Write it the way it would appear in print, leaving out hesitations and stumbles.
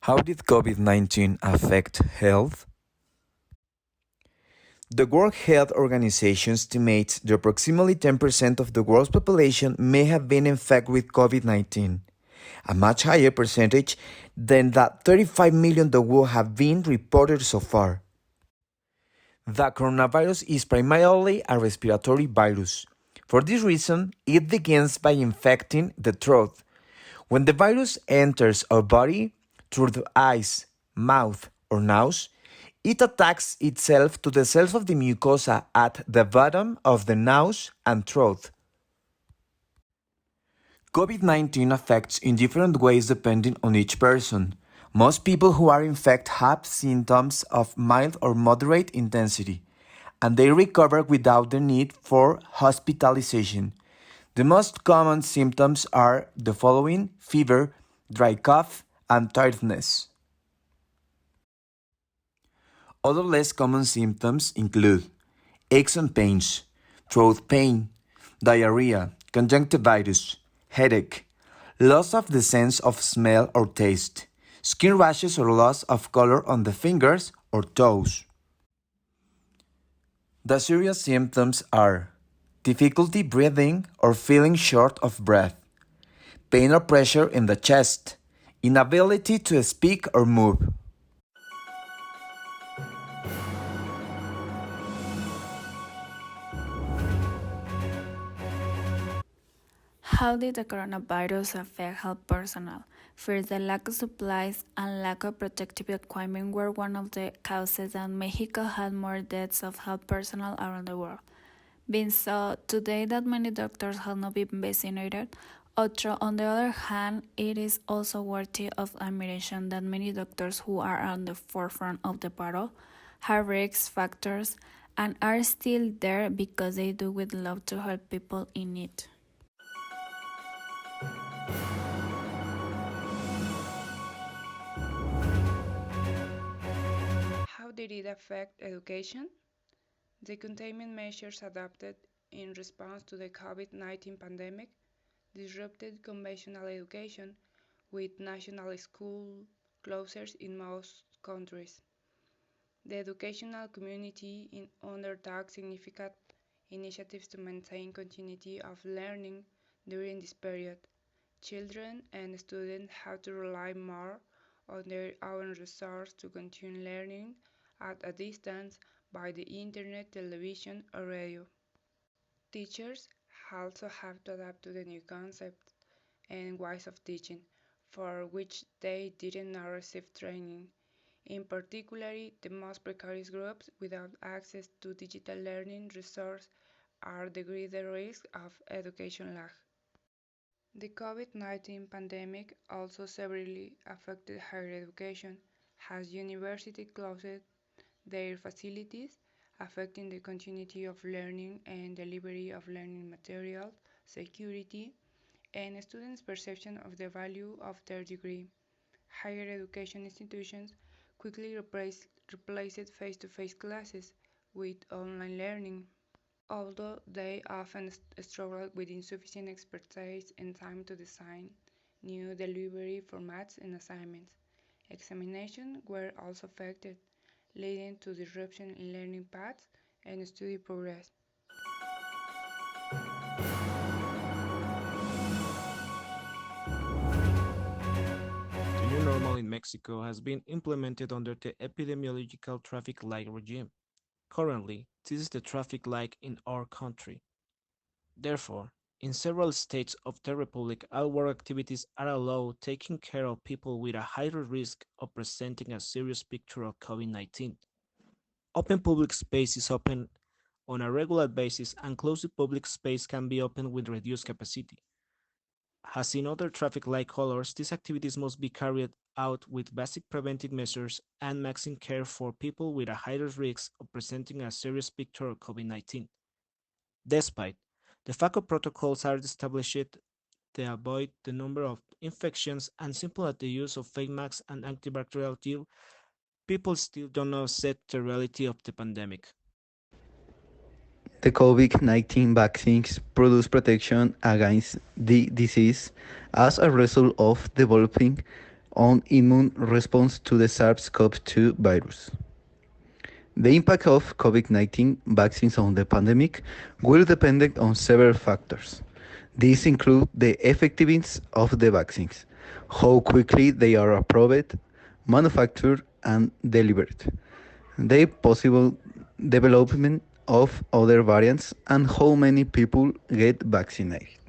How did COVID 19 affect health? The World Health Organization estimates that approximately 10% of the world's population may have been infected with COVID 19, a much higher percentage than the 35 million that would have been reported so far. The coronavirus is primarily a respiratory virus. For this reason, it begins by infecting the throat. When the virus enters our body through the eyes, mouth, or nose, it attacks itself to the cells of the mucosa at the bottom of the nose and throat. COVID 19 affects in different ways depending on each person. Most people who are infected have symptoms of mild or moderate intensity, and they recover without the need for hospitalization. The most common symptoms are the following: fever, dry cough, and tiredness. Other less common symptoms include aches and pains, throat pain, diarrhea, conjunctivitis, headache, loss of the sense of smell or taste, skin rashes or loss of color on the fingers or toes. The serious symptoms are difficulty breathing or feeling short of breath, pain or pressure in the chest, inability to speak or move. How did the coronavirus affect health personnel? First, the lack of supplies and lack of protective equipment were one of the causes that Mexico had more deaths of health personnel around the world. Being so, today that many doctors have not been vaccinated, although on the other hand, it is also worthy of admiration that many doctors who are on the forefront of the battle have risk factors and are still there because they do with love to help people in need. How did it affect education? The containment measures adopted in response to the COVID 19 pandemic disrupted conventional education, with national school closures in most countries. The educational community undertook significant initiatives to maintain continuity of learning during this period. Children and students have to rely more on their own resources to continue learning at a distance by the internet, television, or radio. Teachers also have to adapt to the new concepts and ways of teaching, for which they did not receive training. In particular, the most precarious groups without access to digital learning resources are the greater risk of education lag. The COVID 19 pandemic also severely affected higher education, as universities closed their facilities, affecting the continuity of learning and delivery of learning materials, security, and students' perception of the value of their degree. Higher education institutions quickly replaced face-to-face classes with online learning, although they often struggle with insufficient expertise and time to design new delivery formats and assignments. Examinations were also affected, leading to disruption in learning paths and study progress. The new normal in Mexico has been implemented under the epidemiological traffic light regime. Currently, this is the traffic light in our country. Therefore, in several states of the Republic, outward activities are allowed, taking care of people with a higher risk of presenting a serious picture of COVID 19. Open public space is open on a regular basis, and closed public space can be opened with reduced capacity. As in other traffic light colors, these activities must be carried out with basic preventive measures and maximum care for people with a higher risk of presenting a serious picture of COVID 19. Despite the fact of protocols are established to avoid the number of infections and simple at the use of face masks and antibacterial gel, people still don't accept the reality of the pandemic. The COVID-19 vaccines produce protection against the disease as a result of developing own immune response to the SARS-CoV-2 virus. The impact of COVID-19 vaccines on the pandemic will depend on several factors. These include the effectiveness of the vaccines, how quickly they are approved, manufactured, and delivered, the possible development of other variants, and how many people get vaccinated.